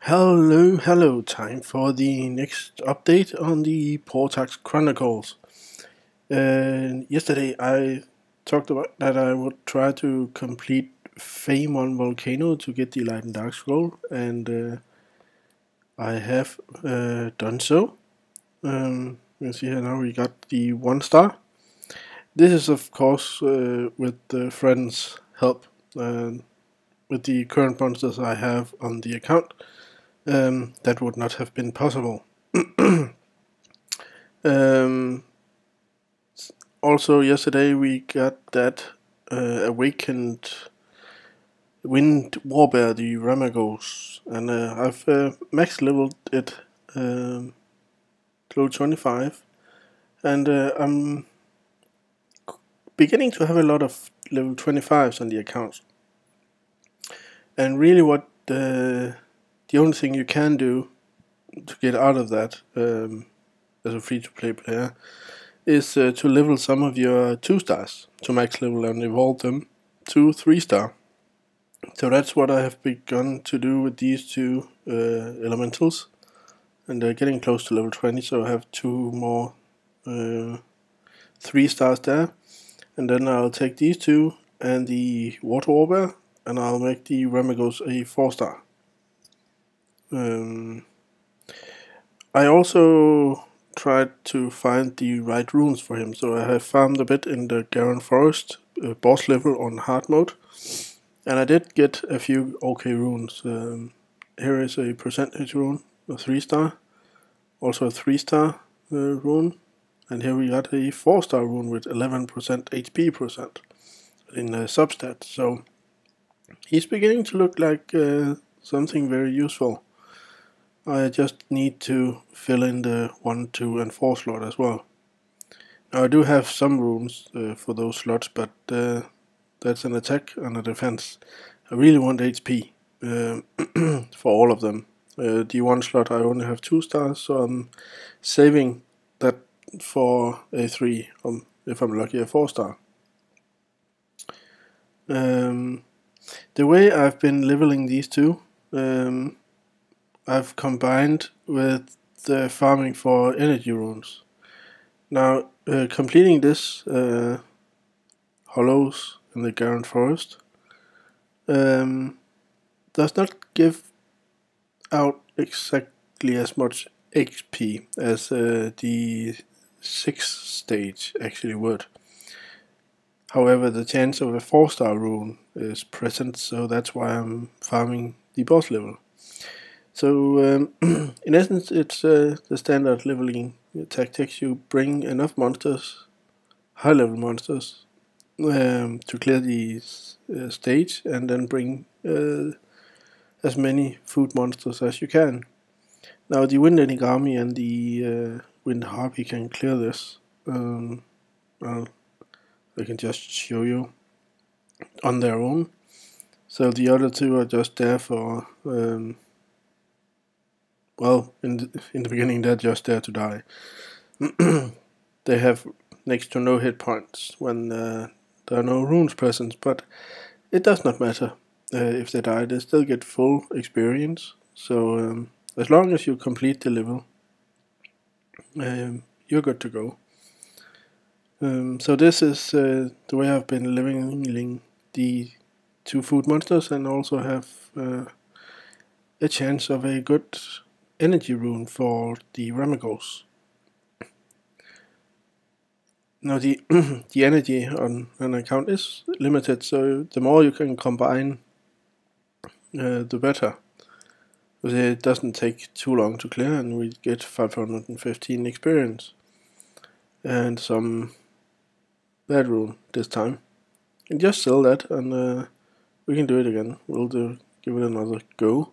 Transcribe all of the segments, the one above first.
Hello, time for the next update on the Portax Chronicles. Yesterday I talked about that I would try to complete Fame on Volcano to get the Light and Dark Scroll, and I have done so. You see here now we got the 1 star. This is of course with the friends' help. With the current monsters I have on the account, that would not have been possible. Um, Also, yesterday we got that awakened wind warbear, the Ramagos, and I've max leveled it to 25, and I'm beginning to have a lot of level 25s on the account. And really, what the only thing you can do to get out of that as a free-to-play player is to level some of your 2 stars to max level and evolve them to 3 star. So that's what I have begun to do with these two elementals, and they're getting close to level 20, so I have 2 more 3 stars there, and then I'll take these two and the water warbear, and I'll make the Ramagos a 4 star. I also tried to find the right runes for him, so I have farmed a bit in the Garon Forest boss level on hard mode, and I did get a few okay runes. Here is a percentage rune, a 3 star, also a 3 star rune, and here we got a 4 star rune with 11% HP percent in substat, so he's beginning to look like something very useful. I just need to fill in the 1, 2, and 4 slot as well. Now I do have some runes for those slots, but that's an attack and a defense. I really want HP for all of them. The 1 slot I only have 2 stars, so I'm saving that for a 3, if I'm lucky, a 4 star. The way I've been leveling these two, I've combined with the farming for energy runes. Now, completing this hollows in the Garon Forest does not give out exactly as much XP as the 6th stage actually would. However, the chance of a 4-star rune is present, so that's why I'm farming the boss level. So, in essence, it's the standard leveling tactics. You bring enough monsters, high-level monsters, to clear the stage, and then bring as many food monsters as you can. Now, the Wind Enigami and the Wind Harpy can clear this. Well, I can just show you on their own. So the other two are just there for well, in the beginning they're just there to die. They have next to no hit points when there are no runes present, but it does not matter if they die. They still get full experience. So as long as you complete the level, you're good to go. So this is the way I've been leveling the 2 food monsters, and also have a chance of a good energy rune for the Ramagos. Now the the energy on an account is limited, so the more you can combine, the better. Because it doesn't take too long to clear, and we get 515 experience and some bad rune this time. And just sell that, and we can do it again. We'll give it another go.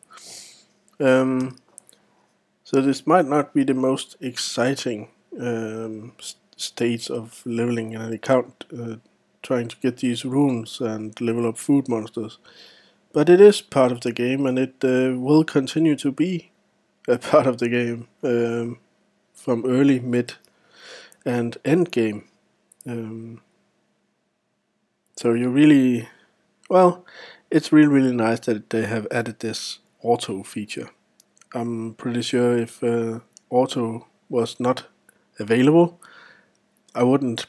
So this might not be the most exciting stage of leveling an account, trying to get these runes and level up food monsters, but it is part of the game, and it will continue to be a part of the game from early, mid, and end game. So you really, well, it's really nice that they have added this auto feature. I'm pretty sure if auto was not available, I wouldn't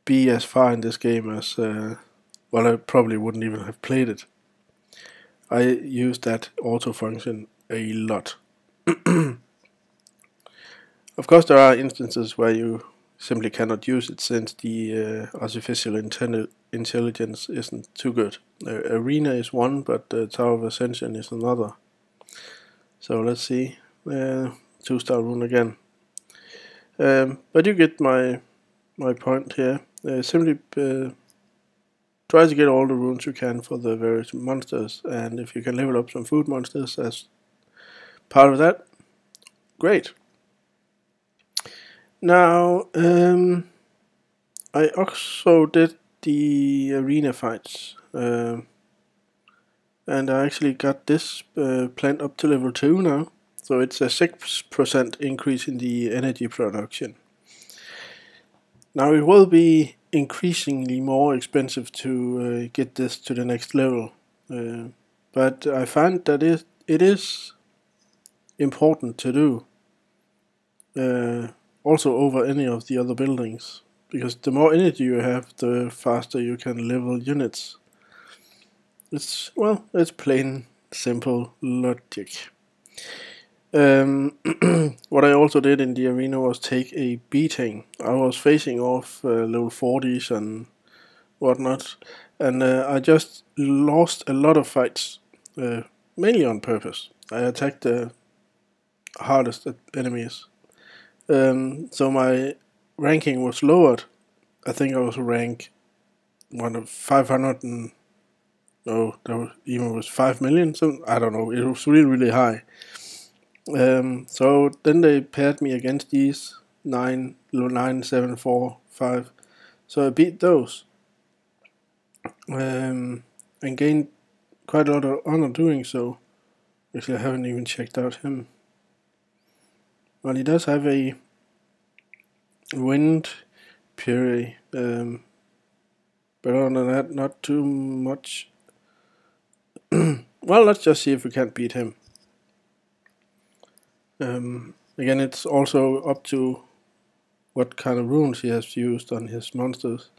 be as far in this game as, well, I probably wouldn't even have played it. I use that auto function a lot. Of course, there are instances where you simply cannot use it since the artificial intelligence isn't too good. Arena is one, but Tower of Ascension is another. So let's see. 2-star rune again. But you get my point here. Simply try to get all the runes you can for the various monsters, and if you can level up some food monsters as part of that, great. Now, I also did the arena fights, and I actually got this plant up to level 2 now, so it's a 6% increase in the energy production. Now it will be increasingly more expensive to get this to the next level, but I find that it is important to do, also over any of the other buildings, because the more energy you have, the faster you can level units. It's plain simple logic. What I also did in the arena was take a beating. I was facing off level 40s and whatnot, and I just lost a lot of fights, mainly on purpose. I attacked the hardest enemies, so my ranking was lowered. I think I was rank 500 and no, that even was 5 million. So I don't know. It was really high. So then they paired me against these 9, 7, 4, 5. So I beat those, and gained quite a lot of honor doing so. Actually, I haven't even checked out him. Well, he does have a wind puree, but other than that, not too much. Well, let's just see if we can't beat him. Again, it's also up to what kind of runes he has used on his monsters.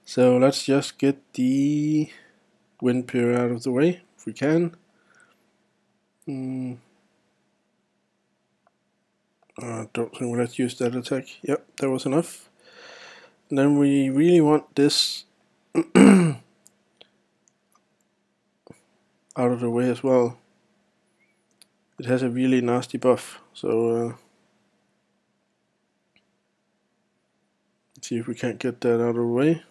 So let's just get the wind puree out of the way, if we can. I don't think let's use that attack. Yep, that was enough. And then we really want this out of the way as well. It has a really nasty buff, so let's see if we can't get that out of the way.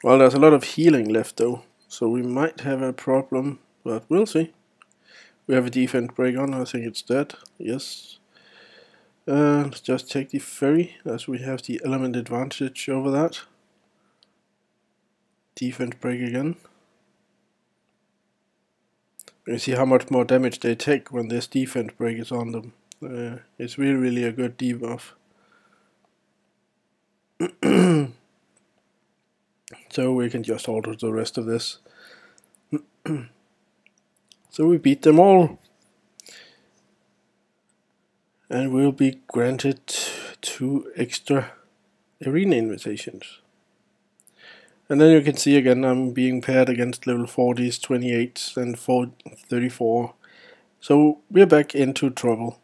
Well, there's a lot of healing left though, so we might have a problem, but we'll see. We have a defense break on, I think it's dead, yes. Let's just take the ferry, as we have the element advantage over that. Defense break again. You see how much more damage they take when this defense break is on them. It's really a good debuff. So we can just alter the rest of this. So we beat them all. And we'll be granted 2 extra arena invitations. And then you can see again I'm being paired against level 40s, 28s and 34. So we're back into trouble.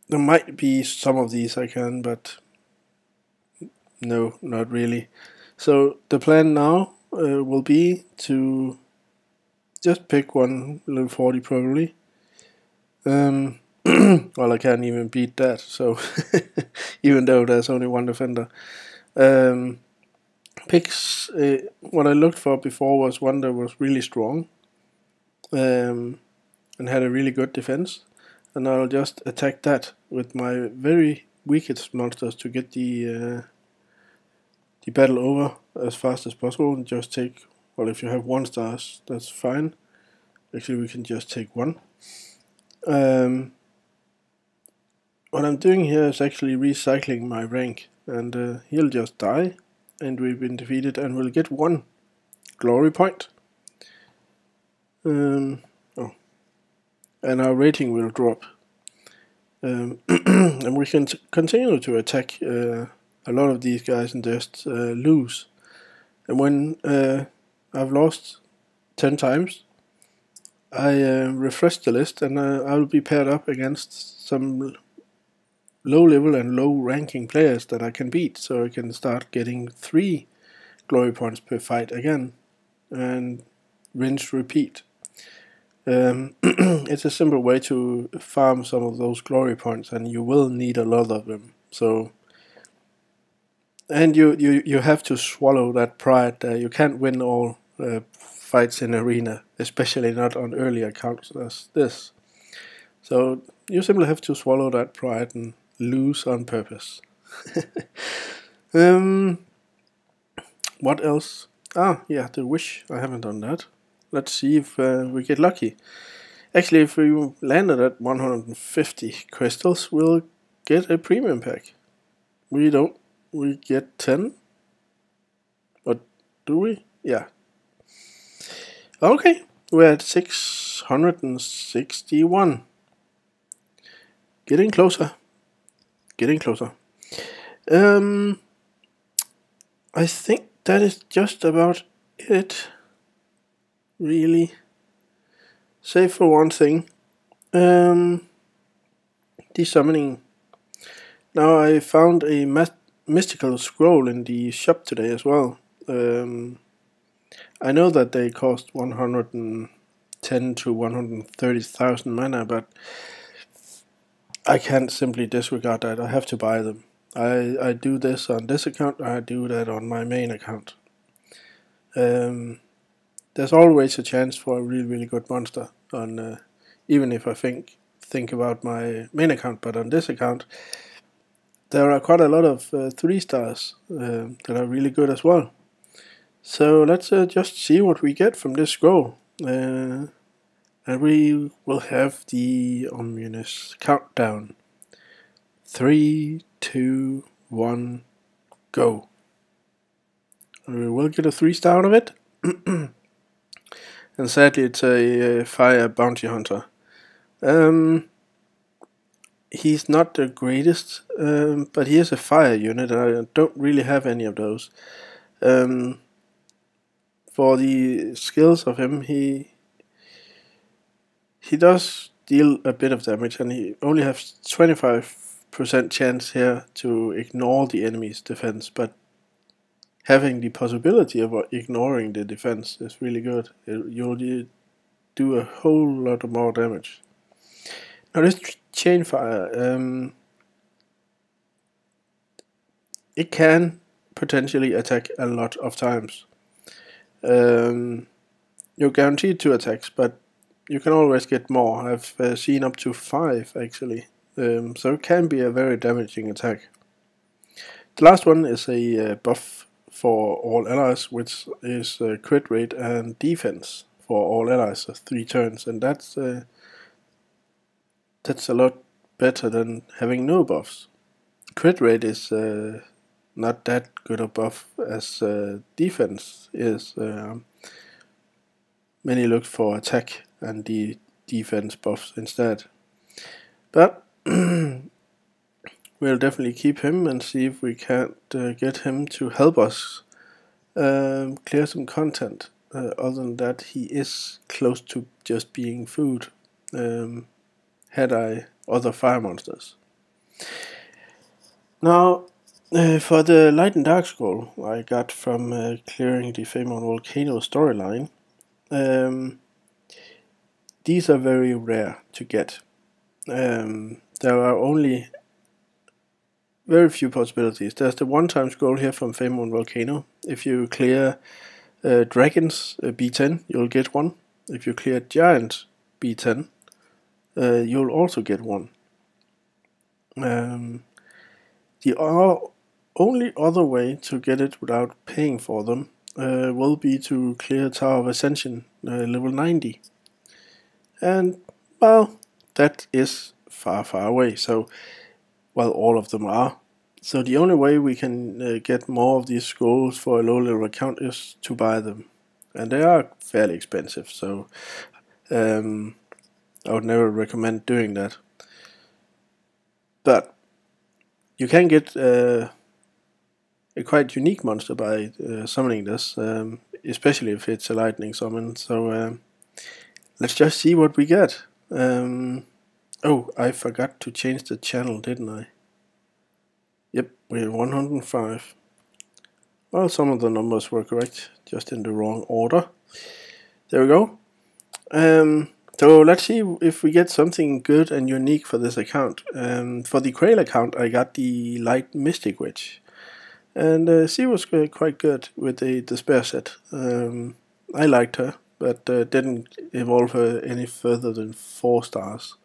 There might be some of these I can, but no, not really. So the plan now will be to just pick one level 40 probably. Well, I can't even beat that, so even though there's only one defender. Picks, what I looked for before was one that was really strong and had a really good defense, and I'll just attack that with my very weakest monsters to get the battle over as fast as possible and just take, well, if you have 1 stars, that's fine. Actually, we can just take 1. What I'm doing here is actually recycling my rank, and he'll just die, and we've been defeated, and we'll get 1 glory point. And our rating will drop. And we can continue to attack a lot of these guys and just lose. And when I've lost 10 times, I refresh the list, and I will be paired up against some low level and low ranking players that I can beat, so I can start getting 3 glory points per fight again, and rinse repeat. It's a simple way to farm some of those glory points, and you will need a lot of them. So, and you have to swallow that pride. You can't win all fights in arena, especially not on early accounts as this. So you simply have to swallow that pride and lose on purpose. What else? Yeah, the wish. I haven't done that. Let's see if we get lucky. Actually, if we landed at 150 crystals, we'll get a premium pack. We don't. We get 10. But do we? Yeah. Okay, we're at 661. Getting closer. Getting closer. I think that is just about it. Really. Save for one thing. Desummoning. Now I found a mystical scroll in the shop today as well. I know that they cost 110 to 130,000 mana, but I can't simply disregard that. I have to buy them. I do this on this account, I do that on my main account. There's always a chance for a really good monster on, even if I think about my main account, but on this account there are quite a lot of 3 stars that are really good as well. So let's just see what we get from this scroll. And we will have the ominous countdown. 3, 2, 1, go. We will get a 3-star out of it. And sadly it's a fire bounty hunter. He's not the greatest, but he is a fire unit, and I don't really have any of those. For the skills of him, he does deal a bit of damage, and he only has 25% chance here to ignore the enemy's defense, but having the possibility of ignoring the defense is really good. You'll do a whole lot more damage. Now this chain fire, it can potentially attack a lot of times. You're guaranteed 2 attacks, but you can always get more. I've seen up to 5 actually, so it can be a very damaging attack. The last one is a buff for all allies, which is crit rate and defense for all allies of 3 turns, and that's a lot better than having no buffs. Crit rate is not that good a buff as defense is. Many look for attack and the defense buffs instead. But we'll definitely keep him and see if we can't get him to help us clear some content. Other than that, he is close to just being food. Had I other fire monsters. Now, for the Light and Dark scroll I got from clearing the Famous Volcano storyline, these are very rare to get. There are only very few possibilities. There's the one-time scroll here from Famous Volcano. If you clear dragons B10, you'll get one. If you clear giants B10, you'll also get one. The only other way to get it without paying for them will be to clear Tower of Ascension level 90. And, well, that is far away. So, well, all of them are. So the only way we can get more of these scrolls for a low level account is to buy them. and they are fairly expensive, so I would never recommend doing that. But you can get a quite unique monster by summoning this, especially if it's a lightning summon. So let's just see what we get. Oh, I forgot to change the channel, didn't I? Yep, we're 105. Well, some of the numbers were correct, just in the wrong order. There we go. So let's see if we get something good and unique for this account. For the Grail account, I got the Light Mystic Witch, and she was quite good with the Despair set. I liked her, but didn't evolve her any further than 4 stars.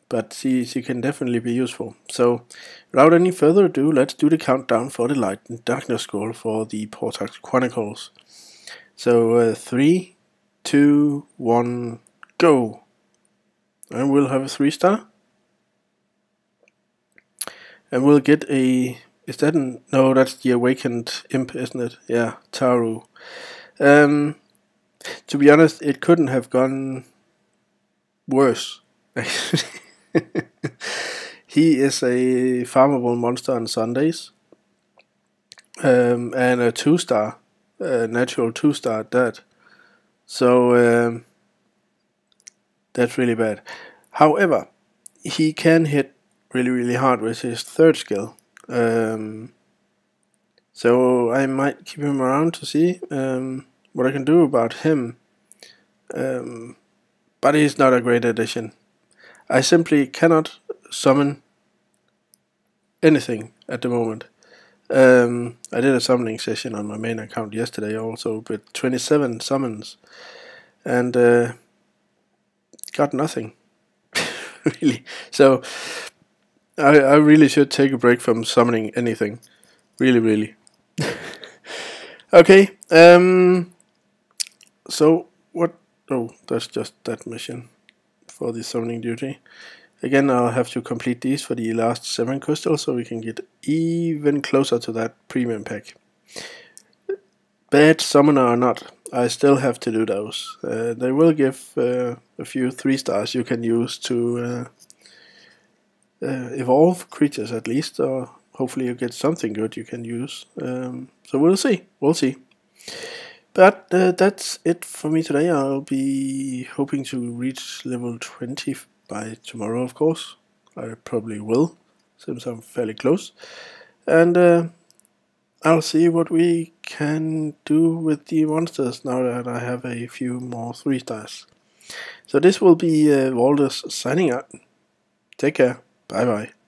But she can definitely be useful. So without any further ado, let's do the countdown for the Light and Darkness scroll for the Portax Chronicles. So 3, 2, 1, go! And we'll have a 3-star. And we'll get a... Is that an... No, that's the Awakened Imp, isn't it? Yeah, Taru. To be honest, it couldn't have gone worse. He is a farmable monster on Sundays. And a 2-star. Natural 2-star at that. So that's really bad. However, he can hit really hard with his 3rd skill. So I might keep him around to see what I can do about him. But he's not a great addition. I simply cannot summon anything at the moment. I did a summoning session on my main account yesterday also with 27 summons, and got nothing. Really. So I really should take a break from summoning anything. Really. Okay. So what? Oh, that's just that mission for the summoning duty. Again, I'll have to complete these for the last 7 crystals, so we can get even closer to that premium pack. Bad summoner or not, I still have to do those. They will give a few 3-stars you can use to evolve creatures at least, or hopefully you get something good you can use. So we'll see. But that's it for me today. I'll be hoping to reach level 20 by tomorrow, of course. I probably will, since I'm fairly close. And I'll see what we can do with the monsters now that I have a few more 3-stars. So this will be Walders signing out. Take care. Bye bye.